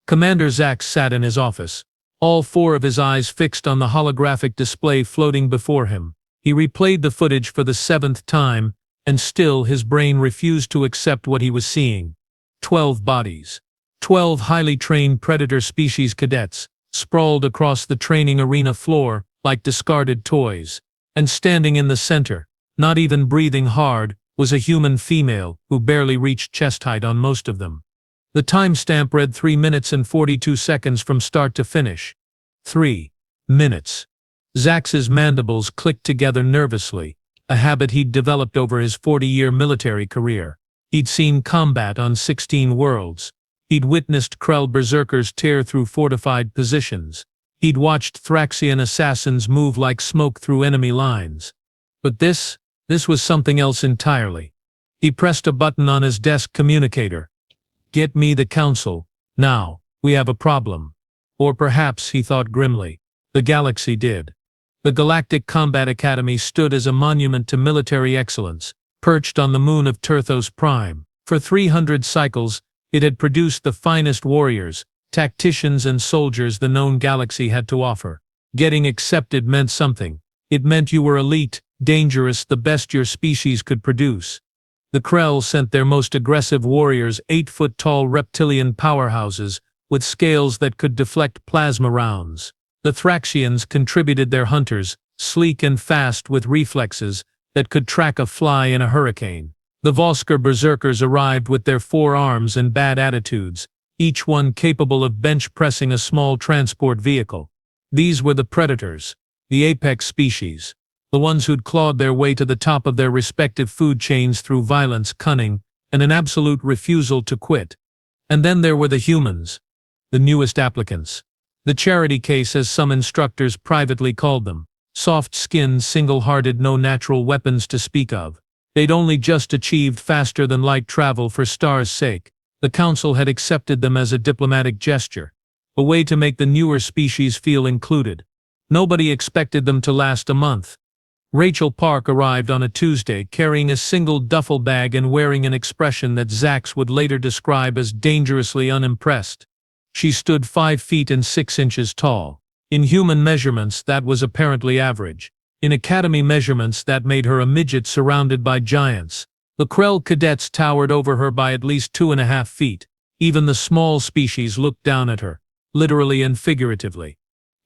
Commander Zax sat in his office, all four of his eyes fixed on the holographic display floating before him. He replayed the footage for the 7th time, and still his brain refused to accept what he was seeing. 12 bodies. 12 highly trained predator species cadets, sprawled across the training arena floor like discarded toys. And standing in the center, not even breathing hard, was a human female who barely reached chest height on most of them. The timestamp read 3 minutes and 42 seconds from start to finish. 3 minutes. Zax's mandibles clicked together nervously, a habit he'd developed over his 40-year military career. He'd seen combat on 16 worlds. He'd witnessed Krell berserkers tear through fortified positions. He'd watched Thraxian assassins move like smoke through enemy lines. But this was something else entirely. He pressed a button on his desk communicator. "Get me the council, now, we have a problem." Or perhaps, he thought grimly, the galaxy did. The Galactic Combat Academy stood as a monument to military excellence, perched on the moon of Terthos Prime. For 300 cycles, it had produced the finest warriors, tacticians and soldiers the known galaxy had to offer. Getting accepted meant something. It meant you were elite, dangerous, the best your species could produce. The Krell sent their most aggressive warriors, 8-foot-tall reptilian powerhouses, with scales that could deflect plasma rounds. The Thraxians contributed their hunters, sleek and fast with reflexes that could track a fly in a hurricane. The Vosker berserkers arrived with their 4 arms and bad attitudes, each one capable of bench-pressing a small transport vehicle. These were the predators, the apex species, the ones who'd clawed their way to the top of their respective food chains through violence, cunning, and an absolute refusal to quit. And then there were the humans, the newest applicants. The charity case, as some instructors privately called them. Soft-skinned, single-hearted, no natural weapons to speak of. They'd only just achieved faster-than-light travel for Star's sake. The Council had accepted them as a diplomatic gesture, a way to make the newer species feel included. Nobody expected them to last a month. Rachel Park arrived on a Tuesday carrying a single duffel bag and wearing an expression that Zax would later describe as dangerously unimpressed. She stood 5 feet and 6 inches tall. In human measurements, that was apparently average. In Academy measurements, that made her a midget surrounded by giants. The Krell cadets towered over her by at least 2.5 feet. Even the small species looked down at her, literally and figuratively.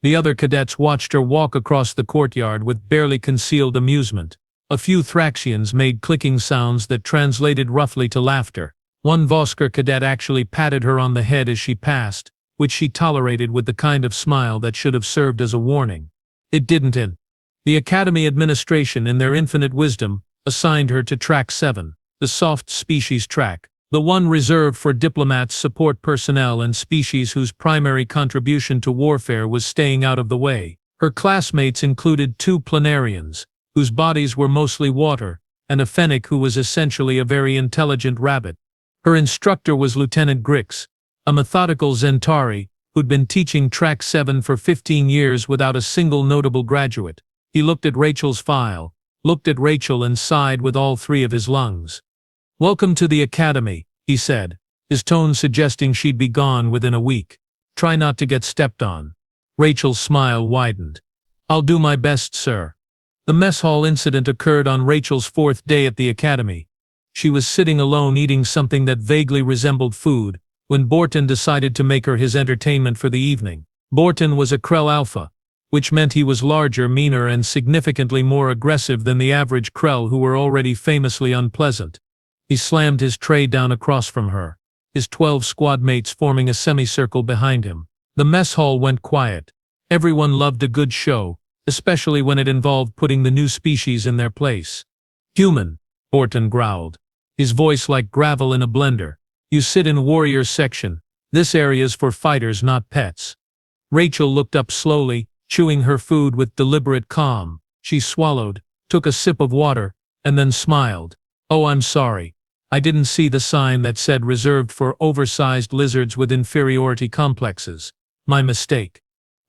The other cadets watched her walk across the courtyard with barely concealed amusement. A few Thraxians made clicking sounds that translated roughly to laughter. One Vosker cadet actually patted her on the head as she passed, which she tolerated with the kind of smile that should have served as a warning. It didn't. The Academy administration, in their infinite wisdom, assigned her to Track 7, the soft species track, the one reserved for diplomats, support personnel, and species whose primary contribution to warfare was staying out of the way. Her classmates included 2 planarians, whose bodies were mostly water, and a fennec who was essentially a very intelligent rabbit. Her instructor was Lieutenant Grix, a methodical Zentari who'd been teaching Track 7 for 15 years without a single notable graduate. He looked at Rachel's file, looked at Rachel, and sighed with all 3 of his lungs. "Welcome to the Academy," he said, his tone suggesting she'd be gone within a week. "Try not to get stepped on." Rachel's smile widened. "I'll do my best, sir." The mess hall incident occurred on Rachel's 4th day at the Academy. She was sitting alone eating something that vaguely resembled food, when Baton decided to make her his entertainment for the evening. Baton was a Krell Alpha, which meant he was larger, meaner, and significantly more aggressive than the average Krell, who were already famously unpleasant. He slammed his tray down across from her, his 12 squad mates forming a semicircle behind him. The mess hall went quiet. Everyone loved a good show, especially when it involved putting the new species in their place. "Human," Baton growled, his voice like gravel in a blender. "You sit in Warriors section. This area's for fighters, not pets." Rachel looked up slowly, chewing her food with deliberate calm. She swallowed, took a sip of water, and then smiled. "Oh, I'm sorry. I didn't see the sign that said reserved for oversized lizards with inferiority complexes. My mistake."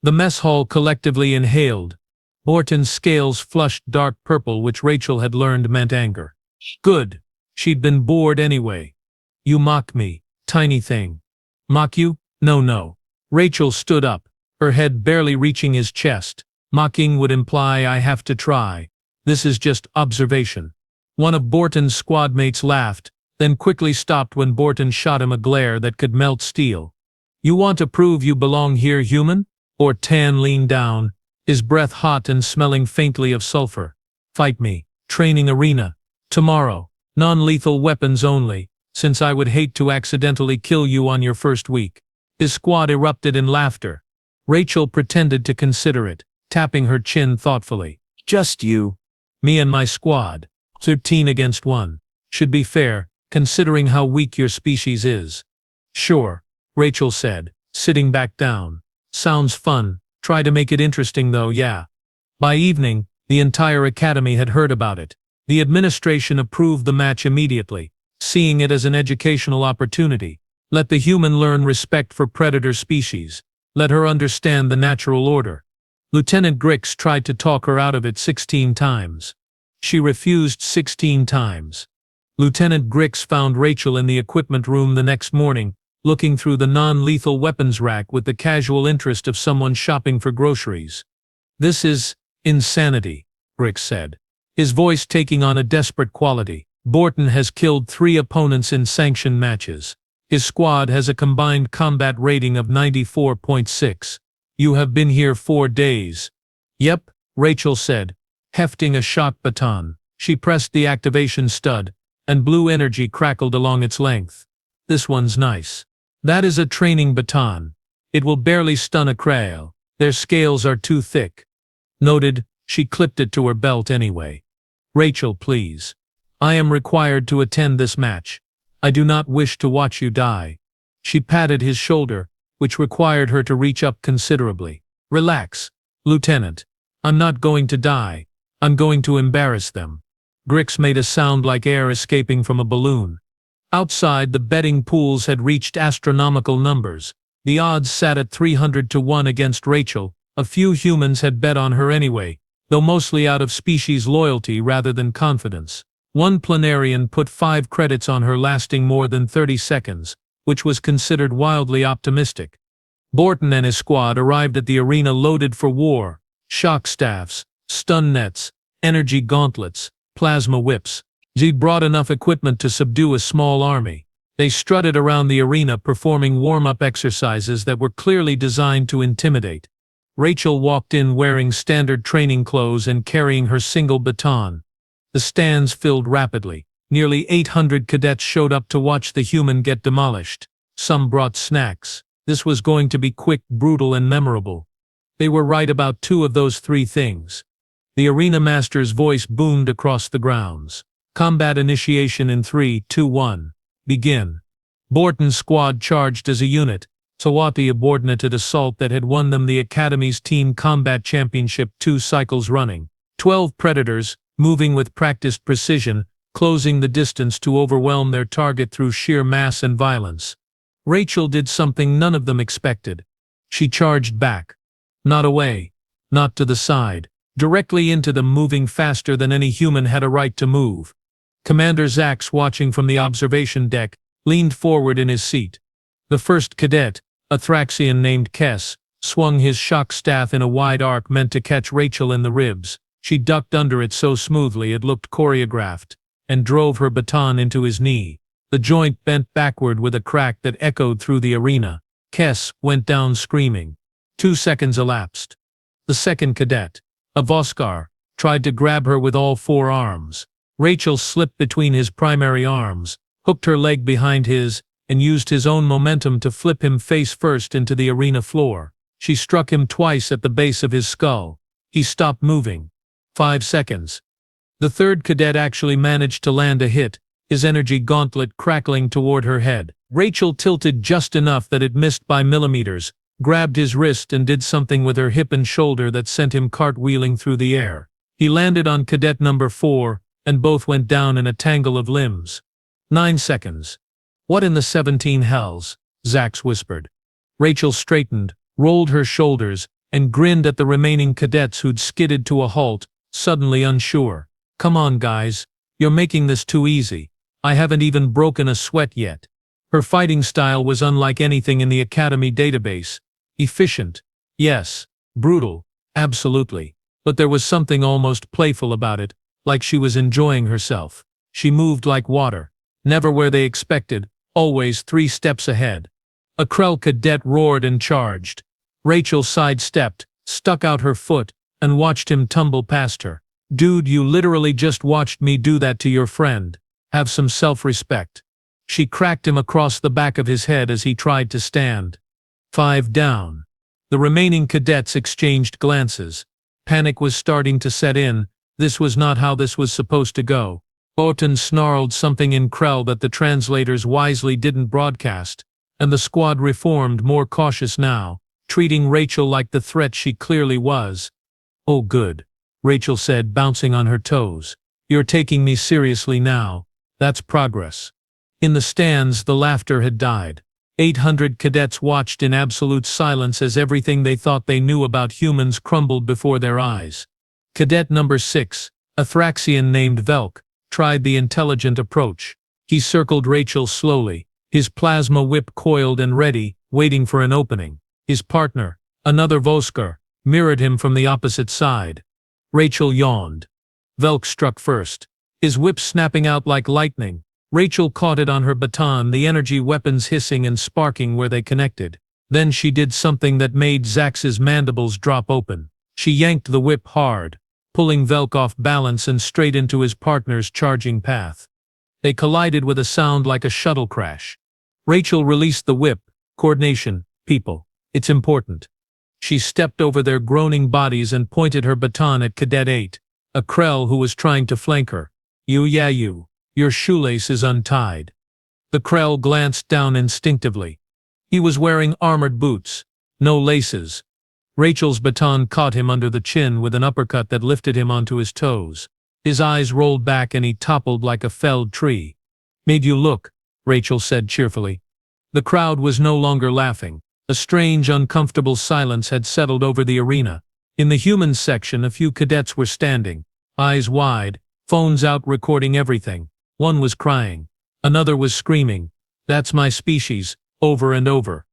The mess hall collectively inhaled. Baton's scales flushed dark purple, which Rachel had learned meant anger. Good. She'd been bored anyway. "You mock me, tiny thing." "Mock you?" No. Rachel stood up, her head barely reaching his chest. Mocking would imply I have to try. This is just observation. One of Borton's squadmates laughed, then quickly stopped when Borton shot him a glare that could melt steel. You want to prove you belong here, human? Borton leaned down, his breath hot and smelling faintly of sulfur. Fight me. Training arena. Tomorrow. Non-lethal weapons only, since I would hate to accidentally kill you on your first week. His squad erupted in laughter. Rachel pretended to consider it, tapping her chin thoughtfully. Just you. Me and my squad. 13 against 1. Should be fair, considering how weak your species is. Sure, Rachel said, sitting back down. Sounds fun. Try to make it interesting though, yeah. By evening, the entire academy had heard about it. The administration approved the match immediately, seeing it as an educational opportunity. Let the human learn respect for predator species. Let her understand the natural order. Lieutenant Grix tried to talk her out of it 16 times. She refused 16 times. Lieutenant Grix found Rachel in the equipment room the next morning, looking through the non-lethal weapons rack with the casual interest of someone shopping for groceries. This is insanity, Grix said, his voice taking on a desperate quality. Borton has killed 3 opponents in sanctioned matches. His squad has a combined combat rating of 94.6. You have been here 4 days. Yep, Rachel said, hefting a shock baton. She pressed the activation stud, and blue energy crackled along its length. This one's nice. That is a training baton. It will barely stun a Krell. Their scales are too thick. Noted, she clipped it to her belt anyway. Rachel, please. I am required to attend this match. I do not wish to watch you die. She patted his shoulder, which required her to reach up considerably. Relax, Lieutenant. I'm not going to die. I'm going to embarrass them. Grix made a sound like air escaping from a balloon. Outside, the betting pools had reached astronomical numbers. The odds sat at 300 to 1 against Rachel. A few humans had bet on her anyway, though mostly out of species loyalty rather than confidence. One planarian put 5 credits on her lasting more than 30 seconds, which was considered wildly optimistic. Borton and his squad arrived at the arena loaded for war. Shock staffs, stun nets, energy gauntlets, plasma whips. They'd brought enough equipment to subdue a small army. They strutted around the arena performing warm-up exercises that were clearly designed to intimidate. Rachel walked in wearing standard training clothes and carrying her single baton. The stands filled rapidly. Nearly 800 cadets showed up to watch the human get demolished. Some brought snacks. This was going to be quick, brutal, and memorable. They were right about 2 of those 3 things. The arena master's voice boomed across the grounds. Combat initiation in 3, 2, 1. Begin. Borton's squad charged as a unit. Sawati subordinated assault that had won them the Academy's Team Combat Championship 2 cycles running. 12 predators, moving with practiced precision, closing the distance to overwhelm their target through sheer mass and violence. Rachel did something none of them expected. She charged back. Not away. Not to the side. Directly into them, moving faster than any human had a right to move. Commander Zax, watching from the observation deck, leaned forward in his seat. The first cadet, a Thraxian named Kess, swung his shock staff in a wide arc meant to catch Rachel in the ribs. She ducked under it so smoothly it looked choreographed, and drove her baton into his knee. The joint bent backward with a crack that echoed through the arena. Kess went down screaming. 2 seconds elapsed. The second cadet, a Voskar, tried to grab her with all 4 arms. Rachel slipped between his primary arms, hooked her leg behind his, and used his own momentum to flip him face first into the arena floor. She struck him twice at the base of his skull. He stopped moving. 5 seconds. The third cadet actually managed to land a hit, his energy gauntlet crackling toward her head. Rachel tilted just enough that it missed by millimeters, grabbed his wrist and did something with her hip and shoulder that sent him cartwheeling through the air. He landed on cadet number 4, and both went down in a tangle of limbs. 9 seconds. What in the 17 hells? Zax whispered. Rachel straightened, rolled her shoulders, and grinned at the remaining cadets who'd skidded to a halt, suddenly unsure. Come on, guys. You're making this too easy. I haven't even broken a sweat yet. Her fighting style was unlike anything in the Academy database. Efficient. Yes. Brutal. Absolutely. But there was something almost playful about it, like she was enjoying herself. She moved like water. Never where they expected, always 3 steps ahead. A Krell cadet roared and charged. Rachel sidestepped, stuck out her foot, and watched him tumble past her. Dude, you literally just watched me do that to your friend. Have some self-respect. She cracked him across the back of his head as he tried to stand. 5 down. The remaining cadets exchanged glances. Panic was starting to set in. This was not how this was supposed to go. Baton snarled something in Krell that the translators wisely didn't broadcast, and the squad reformed, more cautious now, treating Rachel like the threat she clearly was. "Oh good," Rachel said, bouncing on her toes. "You're taking me seriously now. That's progress." In the stands, the laughter had died. 800 cadets watched in absolute silence as everything they thought they knew about humans crumbled before their eyes. Cadet number 6, a Thraxian named Velk, tried the intelligent approach. He circled Rachel slowly, his plasma whip coiled and ready, waiting for an opening. His partner, another Voskar, mirrored him from the opposite side. Rachel yawned. Velk struck first, his whip snapping out like lightning. Rachel caught it on her baton, the energy weapons hissing and sparking where they connected. Then she did something that made Zax's mandibles drop open. She yanked the whip hard, pulling Velk off balance and straight into his partner's charging path. They collided with a sound like a shuttle crash. Rachel released the whip. Coordination, people. It's important. She stepped over their groaning bodies and pointed her baton at Cadet 8, a Krell who was trying to flank her. "You. Your shoelace is untied." The Krell glanced down instinctively. He was wearing armored boots, no laces. Rachel's baton caught him under the chin with an uppercut that lifted him onto his toes. His eyes rolled back and he toppled like a felled tree. "Made you look," Rachel said cheerfully. The crowd was no longer laughing. A strange, uncomfortable silence had settled over the arena. In the humans section, a few cadets were standing, eyes wide, phones out recording everything. One was crying. Another was screaming, "That's my species," over and over.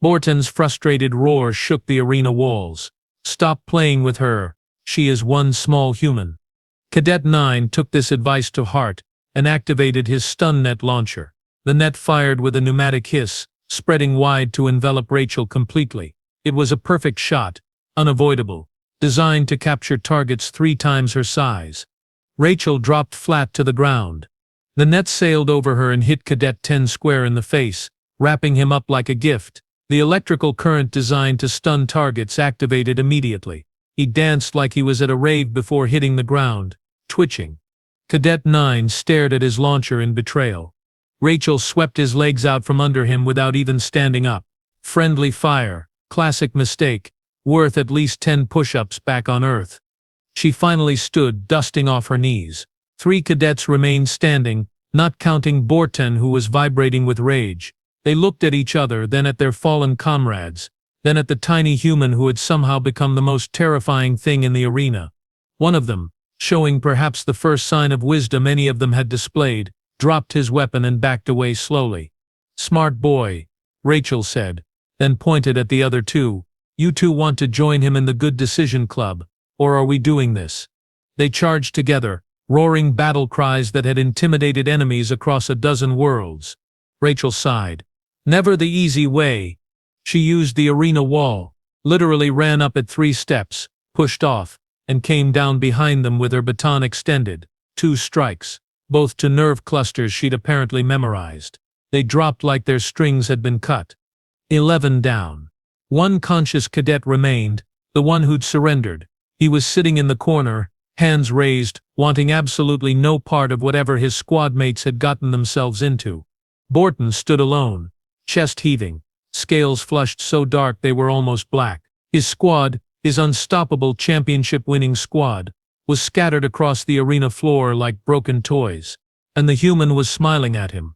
Baton's frustrated roar shook the arena walls. "Stop playing with her. She is one small human." Cadet 9 took this advice to heart and activated his stun net launcher. The net fired with a pneumatic hiss, spreading wide to envelop Rachel completely. It was a perfect shot, unavoidable, designed to capture targets 3 times her size. Rachel dropped flat to the ground. The net sailed over her and hit Cadet 10 square in the face, wrapping him up like a gift. The electrical current designed to stun targets activated immediately. He danced like he was at a rave before hitting the ground, twitching. Cadet 9 stared at his launcher in betrayal. Rachel swept his legs out from under him without even standing up. Friendly fire, classic mistake, worth at least 10 push-ups back on Earth. She finally stood, dusting off her knees. 3 cadets remained standing, not counting Baton, who was vibrating with rage. They looked at each other, then at their fallen comrades, then at the tiny human who had somehow become the most terrifying thing in the arena. One of them, showing perhaps the first sign of wisdom any of them had displayed, dropped his weapon and backed away slowly. "Smart boy," Rachel said, then pointed at the other 2. "You 2 want to join him in the Good Decision Club, or are we doing this?" They charged together, roaring battle cries that had intimidated enemies across a dozen worlds. Rachel sighed. Never the easy way. She used the arena wall, literally ran up it 3 steps, pushed off, and came down behind them with her baton extended. 2 strikes, both to nerve clusters she'd apparently memorized. They dropped like their strings had been cut. 11 down. 1 conscious cadet remained, the one who'd surrendered. He was sitting in the corner, hands raised, wanting absolutely no part of whatever his squad mates had gotten themselves into. Baton stood alone, chest heaving, scales flushed so dark they were almost black. His squad, his unstoppable championship-winning squad, was scattered across the arena floor like broken toys, and the human was smiling at him.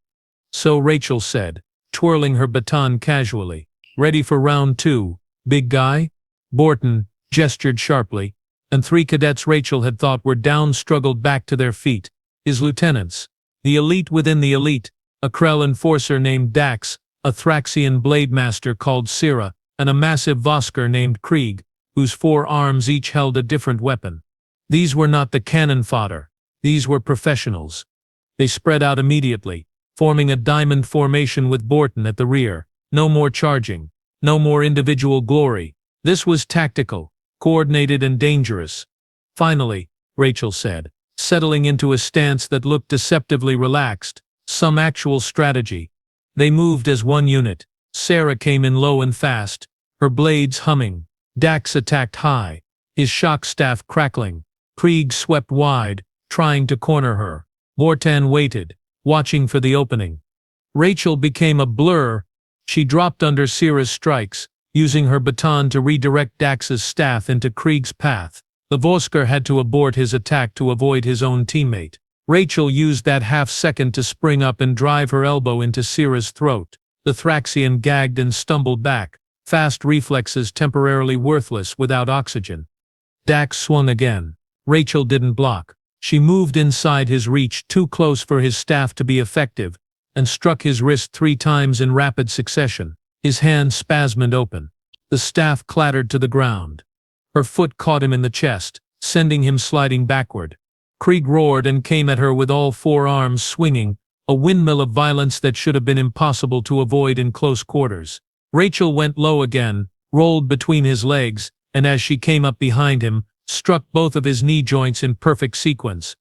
"So," Rachel said, twirling her baton casually, "ready for round 2, big guy?" Baton gestured sharply, and 3 cadets Rachel had thought were down struggled back to their feet, his lieutenants, the elite within the elite, a Krell enforcer named Dax, a Thraxian blade master called Sira, and a massive Vosker named Krieg, whose 4 arms each held a different weapon. These were not the cannon fodder. These were professionals. They spread out immediately, forming a diamond formation with Baton at the rear. No more charging. No more individual glory. This was tactical, coordinated and dangerous. Finally, Rachel said, settling into a stance that looked deceptively relaxed, some actual strategy. They moved as one unit. Sarah came in low and fast, her blades humming. Dax attacked high, his shock staff crackling. Krieg swept wide, trying to corner her. Baton waited, watching for the opening. Rachel became a blur. She dropped under Sira's strikes, using her baton to redirect Dax's staff into Krieg's path. The Vosker had to abort his attack to avoid his own teammate. Rachel used that half-second to spring up and drive her elbow into Sira's throat. The Thraxian gagged and stumbled back, fast reflexes temporarily worthless without oxygen. Dax swung again. Rachel didn't block. She moved inside his reach too close for his staff to be effective, and struck his wrist 3 times in rapid succession. His hand spasmed open. The staff clattered to the ground. Her foot caught him in the chest, sending him sliding backward. Krieg roared and came at her with all 4 arms swinging, a windmill of violence that should have been impossible to avoid in close quarters. Rachel went low again, rolled between his legs, and as she came up behind him, struck both of his knee joints in perfect sequence.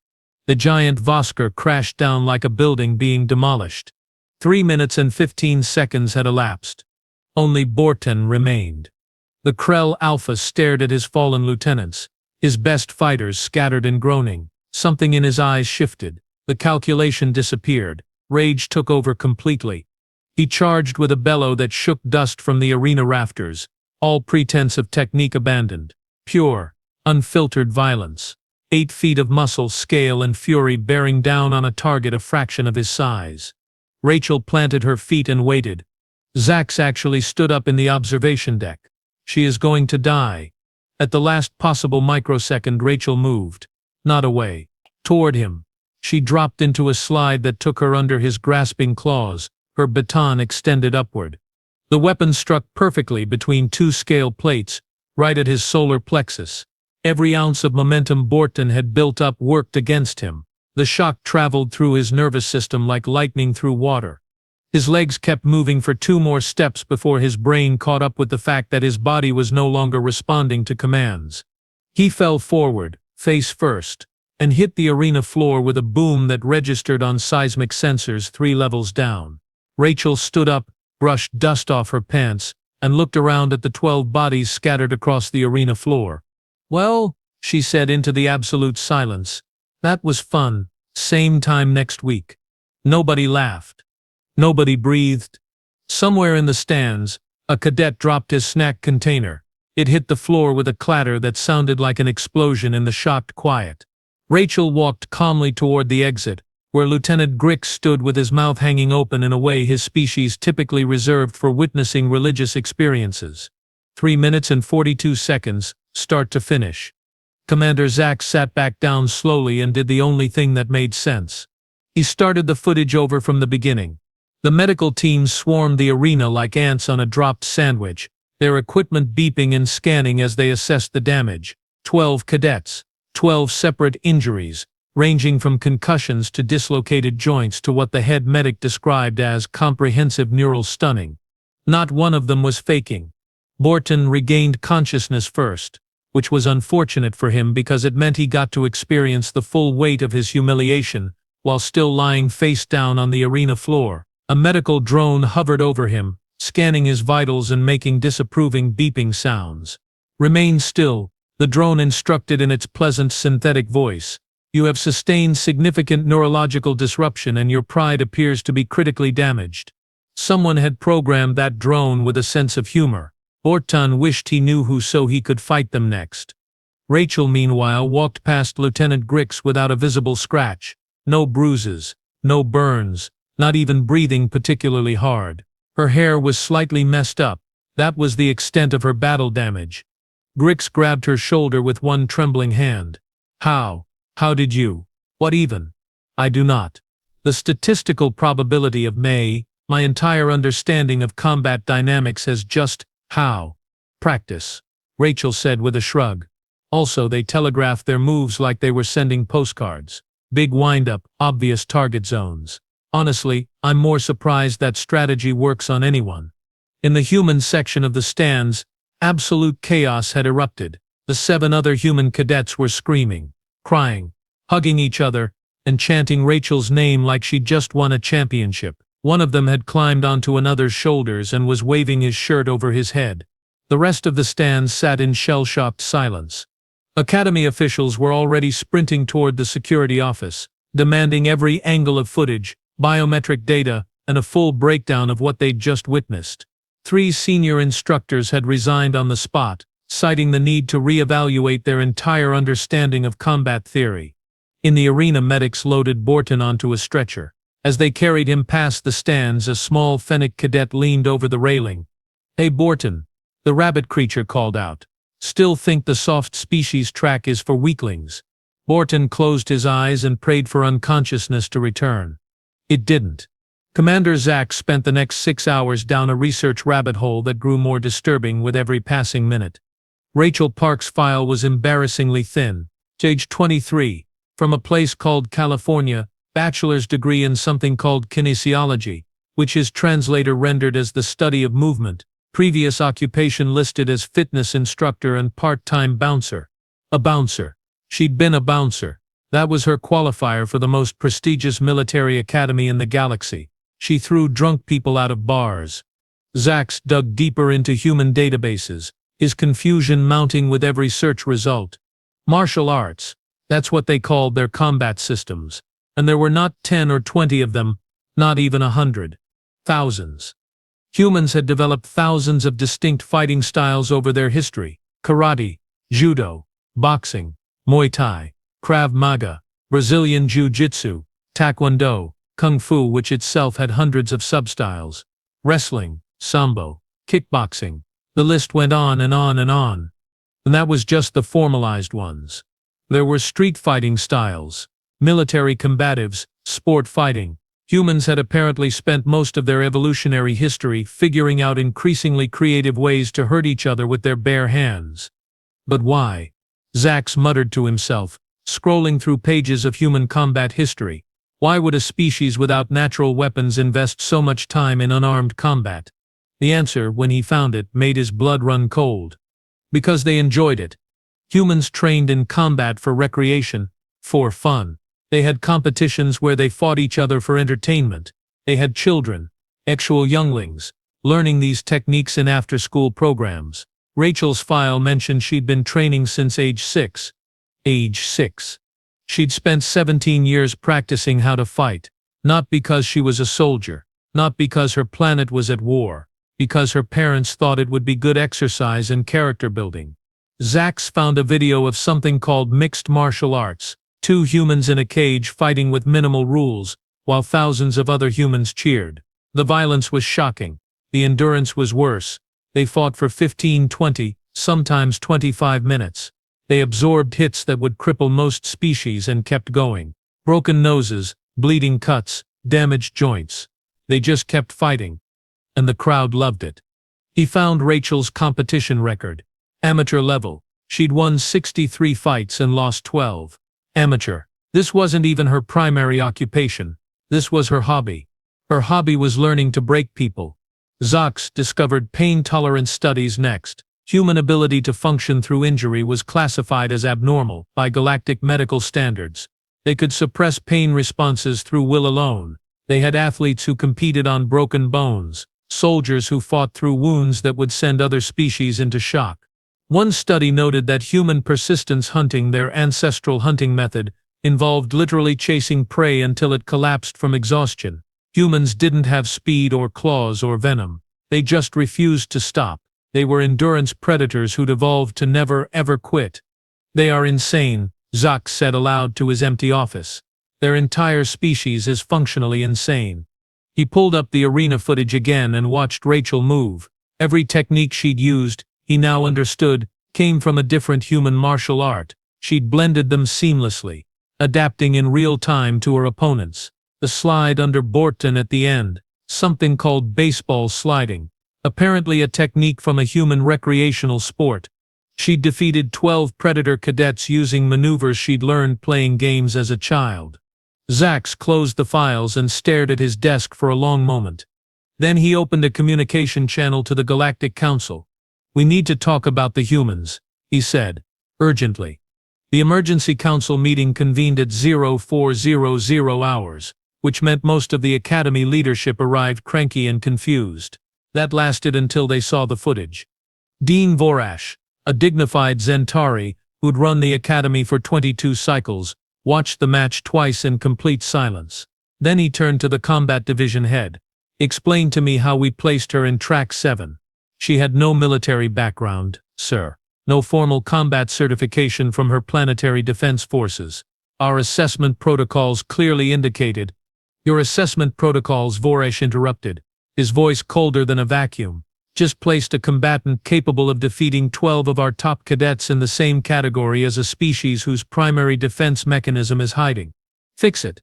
The giant Vosker crashed down like a building being demolished. 3 minutes and 15 seconds had elapsed. Only Baton remained. The Krell Alpha stared at his fallen lieutenants, his best fighters scattered and groaning. Something in his eyes shifted. The calculation disappeared. Rage took over completely. He charged with a bellow that shook dust from the arena rafters, all pretense of technique abandoned. Pure, unfiltered violence. 8 feet of muscle, scale, and fury bearing down on a target a fraction of his size. Rachel planted her feet and waited. Zax actually stood up in the observation deck. She is going to die. At the last possible microsecond, Rachel moved. Not away. Toward him. She dropped into a slide that took her under his grasping claws, her baton extended upward. The weapon struck perfectly between 2 scale plates, right at his solar plexus. Every ounce of momentum Baton had built up worked against him. The shock traveled through his nervous system like lightning through water. His legs kept moving for 2 more steps before his brain caught up with the fact that his body was no longer responding to commands. He fell forward, face first, and hit the arena floor with a boom that registered on seismic sensors 3 levels down. Rachel stood up, brushed dust off her pants, and looked around at the 12 bodies scattered across the arena floor. "Well," she said into the absolute silence, "that was fun. Same time next week." Nobody laughed. Nobody breathed. Somewhere in the stands, a cadet dropped his snack container. It hit the floor with a clatter that sounded like an explosion in the shocked quiet. Rachel walked calmly toward the exit, where Lieutenant Grix stood with his mouth hanging open in a way his species typically reserved for witnessing religious experiences. 3 minutes and 42 seconds, start to finish. Commander Zax sat back down slowly and did the only thing that made sense. He started the footage over from the beginning. The medical teams swarmed the arena like ants on a dropped sandwich, their equipment beeping and scanning as they assessed the damage. 12 cadets, 12 separate injuries, ranging from concussions to dislocated joints to what the head medic described as comprehensive neural stunning. Not one of them was faking. Baton regained consciousness first, which was unfortunate for him because it meant he got to experience the full weight of his humiliation while still lying face down on the arena floor. A medical drone hovered over him, scanning his vitals and making disapproving beeping sounds. "Remain still," the drone instructed in its pleasant synthetic voice. "You have sustained significant neurological disruption and your pride appears to be critically damaged." Someone had programmed that drone with a sense of humor. Baton wished he knew who so he could fight them next. Rachel, meanwhile, walked past Lieutenant Grix without a visible scratch. No bruises, no burns, not even breathing particularly hard. Her hair was slightly messed up. That was the extent of her battle damage. Grix grabbed her shoulder with one trembling hand. How did you? What even?" "I do not." The statistical probability of my entire understanding of combat dynamics has just practice, Rachel said with a shrug. Also, they telegraphed their moves like they were sending postcards. Big wind-up, obvious target zones. Honestly, I'm more surprised that strategy works on anyone. In the human section of the stands, absolute chaos had erupted. The 7 other human cadets were screaming, crying, hugging each other, and chanting Rachel's name like she'd just won a championship. One of them had climbed onto another's shoulders and was waving his shirt over his head. The rest of the stands sat in shell-shocked silence. Academy officials were already sprinting toward the security office, demanding every angle of footage, biometric data, and a full breakdown of what they'd just witnessed. 3 senior instructors had resigned on the spot, citing the need to reevaluate their entire understanding of combat theory. In the arena, medics loaded Baton onto a stretcher. As they carried him past the stands, a small Fennec cadet leaned over the railing. "Hey Baton," the rabbit creature called out. "Still think the soft species track is for weaklings?" Baton closed his eyes and prayed for unconsciousness to return. It didn't. Commander Zack spent the next 6 hours down a research rabbit hole that grew more disturbing with every passing minute. Rachel Park's file was embarrassingly thin. Age 23, from a place called California, bachelor's degree in something called kinesiology, which his translator rendered as the study of movement. Previous occupation listed as fitness instructor and part-time bouncer. A bouncer. She'd been a bouncer. That was her qualifier for the most prestigious military academy in the galaxy. She threw drunk people out of bars. Zax dug deeper into human databases, his confusion mounting with every search result. Martial arts. That's what they called their combat systems. And there were not 10 or 20 of them, not even 100. Thousands. Humans had developed thousands of distinct fighting styles over their history: karate, judo, boxing, Muay Thai, Krav Maga, Brazilian Jiu-Jitsu, Taekwondo, Kung Fu, which itself had hundreds of substyles, wrestling, sambo, kickboxing. The list went on and on and on. And that was just the formalized ones. There were street fighting styles, military combatives, sport fighting. Humans had apparently spent most of their evolutionary history figuring out increasingly creative ways to hurt each other with their bare hands. But why? Zax muttered to himself, scrolling through pages of human combat history. Why would a species without natural weapons invest so much time in unarmed combat? The answer, when he found it, made his blood run cold. Because they enjoyed it. Humans trained in combat for recreation, for fun. They had competitions where they fought each other for entertainment. They had children, actual younglings, learning these techniques in after-school programs. Rachel's file mentioned she'd been training since age 6. Age 6. She'd spent 17 years practicing how to fight, not because she was a soldier, not because her planet was at war, because her parents thought it would be good exercise and character building. Zax found a video of something called mixed martial arts. 2 humans in a cage fighting with minimal rules, while thousands of other humans cheered. The violence was shocking. The endurance was worse. They fought for 15, 20, sometimes 25 minutes. They absorbed hits that would cripple most species and kept going. Broken noses, bleeding cuts, damaged joints. They just kept fighting. And the crowd loved it. He found Rachel's competition record. Amateur level. She'd won 63 fights and lost 12. Amateur. This wasn't even her primary occupation. This was her hobby. Her hobby was learning to break people. Zax discovered pain-tolerance studies next. Human ability to function through injury was classified as abnormal by galactic medical standards. They could suppress pain responses through will alone. They had athletes who competed on broken bones, soldiers who fought through wounds that would send other species into shock. One study noted that human persistence hunting, their ancestral hunting method, involved literally chasing prey until it collapsed from exhaustion. Humans didn't have speed or claws or venom. They just refused to stop. They were endurance predators who'd evolved to never ever quit. "They are insane," Zax said aloud to his empty office. "Their entire species is functionally insane." He pulled up the arena footage again and watched Rachel move. Every technique she'd used, he now understood, came from a different human martial art. She'd blended them seamlessly, adapting in real time to her opponents. The slide under Baton at the end, something called baseball sliding, apparently a technique from a human recreational sport. She'd defeated 12 Predator cadets using maneuvers she'd learned playing games as a child. Zax closed the files and stared at his desk for a long moment. Then he opened a communication channel to the Galactic Council. "We need to talk about the humans," he said, urgently. The emergency council meeting convened at 0400 hours, which meant most of the Academy leadership arrived cranky and confused. That lasted until they saw the footage. Dean Vorash, a dignified Zentari who'd run the Academy for 22 cycles, watched the match twice in complete silence. Then he turned to the combat division head. "Explain to me how we placed her in Track 7. She had no military background, sir. No formal combat certification from her planetary defense forces. Our assessment protocols clearly indicated—" "Your assessment protocols," Vorash interrupted, his voice colder than a vacuum, "just placed a combatant capable of defeating 12 of our top cadets in the same category as a species whose primary defense mechanism is hiding. Fix it."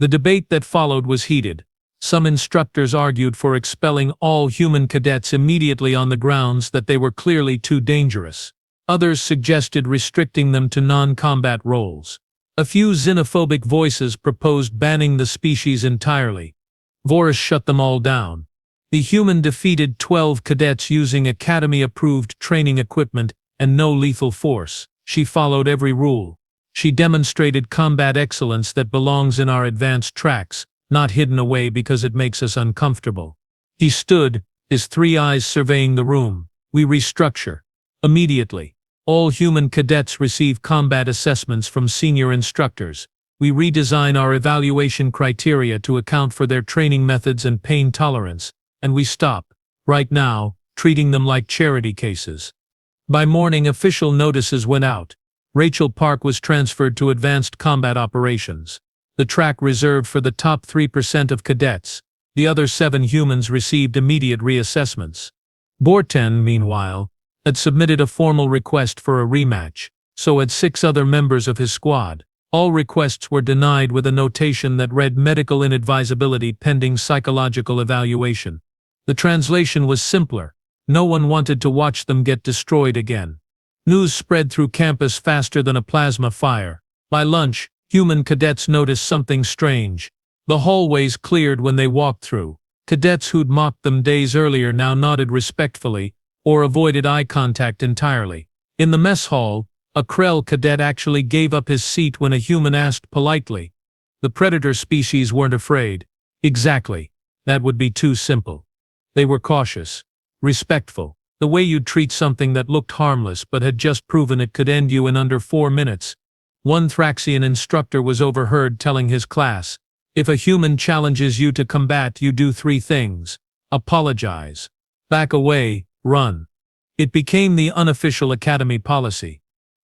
The debate that followed was heated. Some instructors argued for expelling all human cadets immediately on the grounds that they were clearly too dangerous. Others suggested restricting them to non-combat roles. A few xenophobic voices proposed banning the species entirely. Vorash shut them all down. The human defeated 12 cadets using Academy-approved training equipment and no lethal force. She followed every rule. She demonstrated combat excellence that belongs in our advanced tracks, not hidden away because it makes us uncomfortable. He stood, his 3 eyes surveying the room. "We restructure. Immediately. All human cadets receive combat assessments from senior instructors. We redesign our evaluation criteria to account for their training methods and pain tolerance, and we stop, right now, treating them like charity cases." By morning, official notices went out. Rachel Park was transferred to Advanced Combat Operations, the track reserved for the top 3% of cadets. The other 7 humans received immediate reassessments. Baton, meanwhile, had submitted a formal request for a rematch, so had 6 other members of his squad. All requests were denied with a notation that read medical inadvisability pending psychological evaluation. The translation was simpler. No one wanted to watch them get destroyed again. News spread through campus faster than a plasma fire. By lunch, human cadets noticed something strange. The hallways cleared when they walked through. Cadets who'd mocked them days earlier now nodded respectfully, or avoided eye contact entirely. In the mess hall, a Krell cadet actually gave up his seat when a human asked politely. The predator species weren't afraid. Exactly. That would be too simple. They were cautious. Respectful. The way you'd treat something that looked harmless but had just proven it could end you in under 4 minutes. One Thraxian instructor was overheard telling his class, "If a human challenges you to combat, you do 3 things. Apologize. Back away. Run." It became the unofficial Academy policy.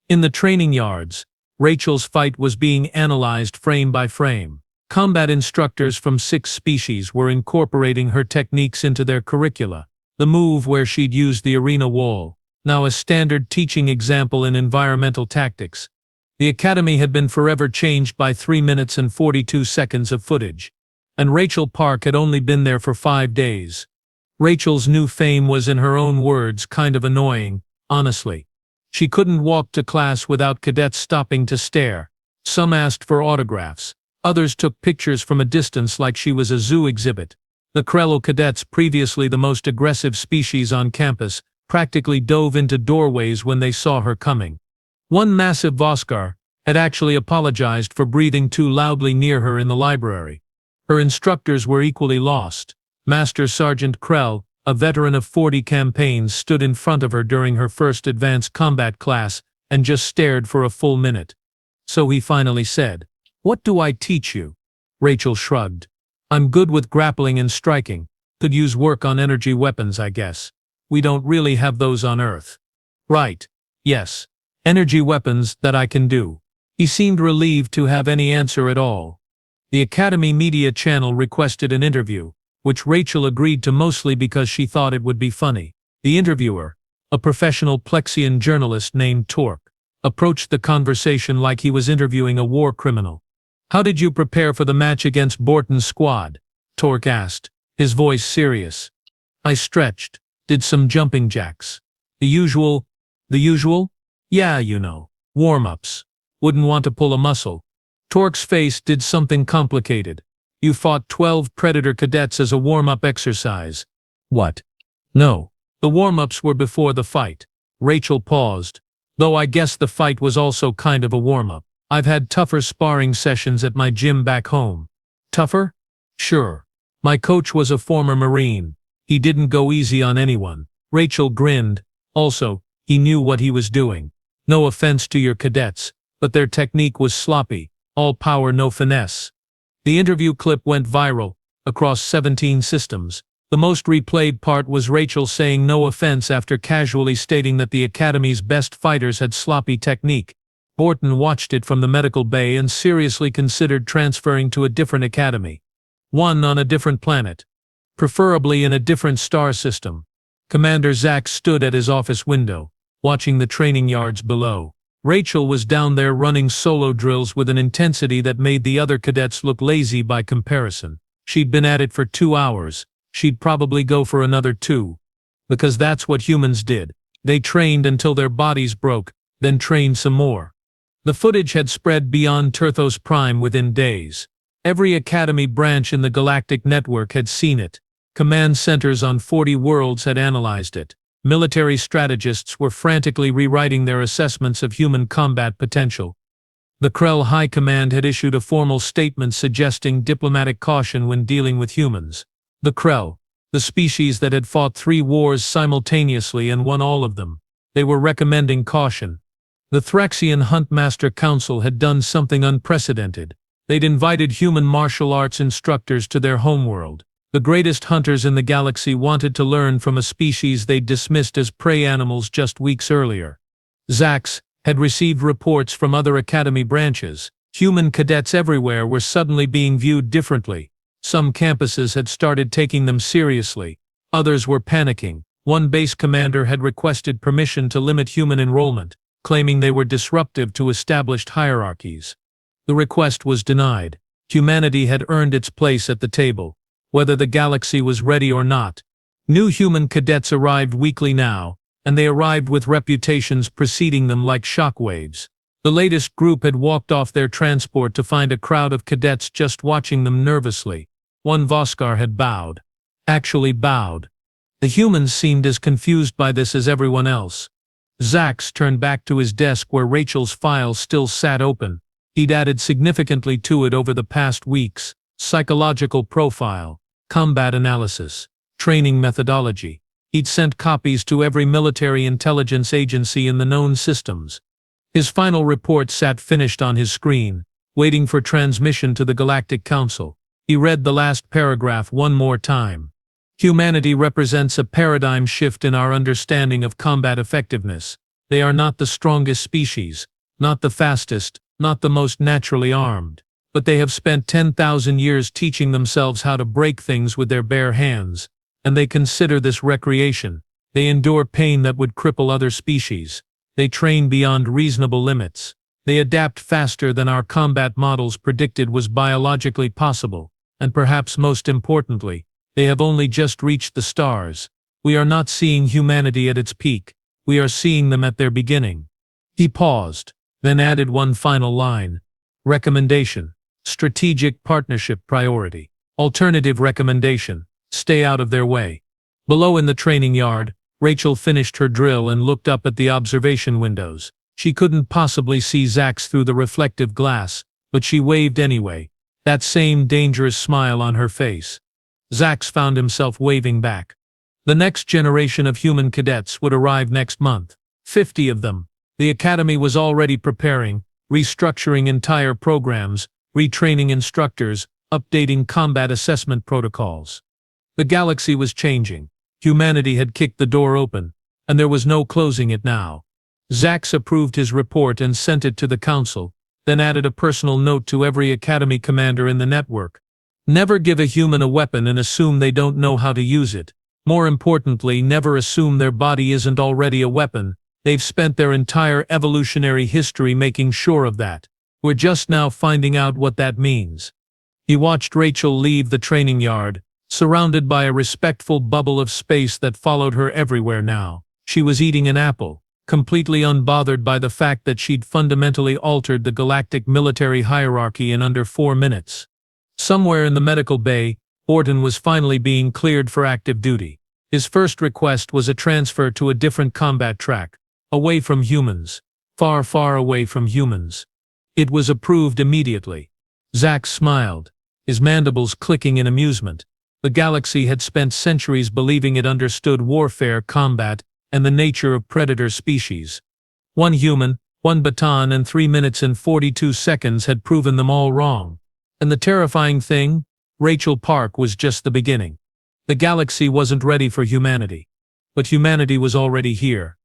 In the training yards, Rachel's fight was being analyzed frame by frame. Combat instructors from 6 species were incorporating her techniques into their curricula. The move where she'd used the arena wall, now a standard teaching example in environmental tactics. The Academy had been forever changed by 3 minutes and 42 seconds of footage. And Rachel Park had only been there for 5 days. Rachel's new fame was, in her own words, kind of annoying, honestly. She couldn't walk to class without cadets stopping to stare. Some asked for autographs. Others took pictures from a distance like she was a zoo exhibit. The Krell cadets, previously the most aggressive species on campus, practically dove into doorways when they saw her coming. One massive Voskar had actually apologized for breathing too loudly near her in the library. Her instructors were equally lost. Master Sergeant Krell, a veteran of 40 campaigns, stood in front of her during her first advanced combat class and just stared for a full minute. So he finally said, "What do I teach you?" Rachel shrugged. "I'm good with grappling and striking. Could use work on energy weapons, I guess. We don't really have those on Earth." "Right. Yes. Energy weapons, that I can do." He seemed relieved to have any answer at all. The Academy Media Channel requested an interview, which Rachel agreed to mostly because she thought it would be funny. The interviewer, a professional Plexian journalist named Torque, approached the conversation like he was interviewing a war criminal. How did you prepare for the match against Baton's squad? Torque asked, his voice serious. I stretched, did some jumping jacks. The usual? Yeah, you know. Warm-ups. Wouldn't want to pull a muscle. Torque's face did something complicated. You fought 12 Predator cadets as a warm-up exercise. What? No. The warm-ups were before the fight. Rachel paused. Though I guess the fight was also kind of a warm-up. I've had tougher sparring sessions at my gym back home. Tougher? Sure. My coach was a former Marine. He didn't go easy on anyone. Rachel grinned. Also, he knew what he was doing. No offense to your cadets, but their technique was sloppy. All power, no finesse. The interview clip went viral, across 17 systems. The most replayed part was Rachel saying no offense after casually stating that the Academy's best fighters had sloppy technique. Baton watched it from the medical bay and seriously considered transferring to a different academy. One on a different planet. Preferably in a different star system. Commander Zach stood at his office window, watching the training yards below. Rachel was down there running solo drills with an intensity that made the other cadets look lazy by comparison. She'd been at it for 2 hours. She'd probably go for another 2. Because that's what humans did. They trained until their bodies broke, then trained some more. The footage had spread beyond Turthos Prime within days. Every Academy branch in the Galactic Network had seen it. Command centers on 40 worlds had analyzed it. Military strategists were frantically rewriting their assessments of human combat potential. The Krell High Command had issued a formal statement suggesting diplomatic caution when dealing with humans. The Krell, the species that had fought 3 wars simultaneously and won all of them, they were recommending caution. The Thraxian Huntmaster Council had done something unprecedented. They'd invited human martial arts instructors to their homeworld. The greatest hunters in the galaxy wanted to learn from a species they'd dismissed as prey animals just weeks earlier. Zax had received reports from other Academy branches. Human cadets everywhere were suddenly being viewed differently. Some campuses had started taking them seriously. Others were panicking. One base commander had requested permission to limit human enrollment, claiming they were disruptive to established hierarchies. The request was denied. Humanity had earned its place at the table, whether the galaxy was ready or not. New human cadets arrived weekly now, and they arrived with reputations preceding them like shockwaves. The latest group had walked off their transport to find a crowd of cadets just watching them nervously. One Voskar had bowed. Actually bowed. The humans seemed as confused by this as everyone else. Zax turned back to his desk where Rachel's file still sat open. He'd added significantly to it over the past weeks. Psychological profile, combat analysis, training methodology. He'd sent copies to every military intelligence agency in the known systems. His final report sat finished on his screen, waiting for transmission to the Galactic Council. He read the last paragraph one more time. Humanity represents a paradigm shift in our understanding of combat effectiveness. They are not the strongest species, not the fastest, not the most naturally armed. But they have spent 10,000 years teaching themselves how to break things with their bare hands, and they consider this recreation. They endure pain that would cripple other species. They train beyond reasonable limits. They adapt faster than our combat models predicted was biologically possible, and perhaps most importantly, they have only just reached the stars. We are not seeing humanity at its peak. We are seeing them at their beginning. He paused, then added one final line. Recommendation. Strategic partnership priority. Alternative recommendation. Stay out of their way. Below in the training yard, Rachel finished her drill and looked up at the observation windows. She couldn't possibly see Zax through the reflective glass, but she waved anyway, that same dangerous smile on her face. Zax found himself waving back. The next generation of human cadets would arrive next month. 50 of them. The Academy was already preparing, restructuring entire programs, retraining instructors, updating combat assessment protocols. The galaxy was changing. Humanity had kicked the door open, and there was no closing it now. Zax approved his report and sent it to the council, then added a personal note to every Academy commander in the network. Never give a human a weapon and assume they don't know how to use it. More importantly, never assume their body isn't already a weapon. They've spent their entire evolutionary history making sure of that. We're just now finding out what that means." He watched Rachel leave the training yard, surrounded by a respectful bubble of space that followed her everywhere now. She was eating an apple, completely unbothered by the fact that she'd fundamentally altered the galactic military hierarchy in under 4 minutes. Somewhere in the medical bay, Orton was finally being cleared for active duty. His first request was a transfer to a different combat track, away from humans, far, far away from humans. It was approved immediately. Zack smiled, his mandibles clicking in amusement. The galaxy had spent centuries believing it understood warfare, combat, and the nature of predator species. 1 human, 1 Baton, and 3 minutes and 42 seconds had proven them all wrong. And the terrifying thing? Rachel Park was just the beginning. The galaxy wasn't ready for humanity. But humanity was already here.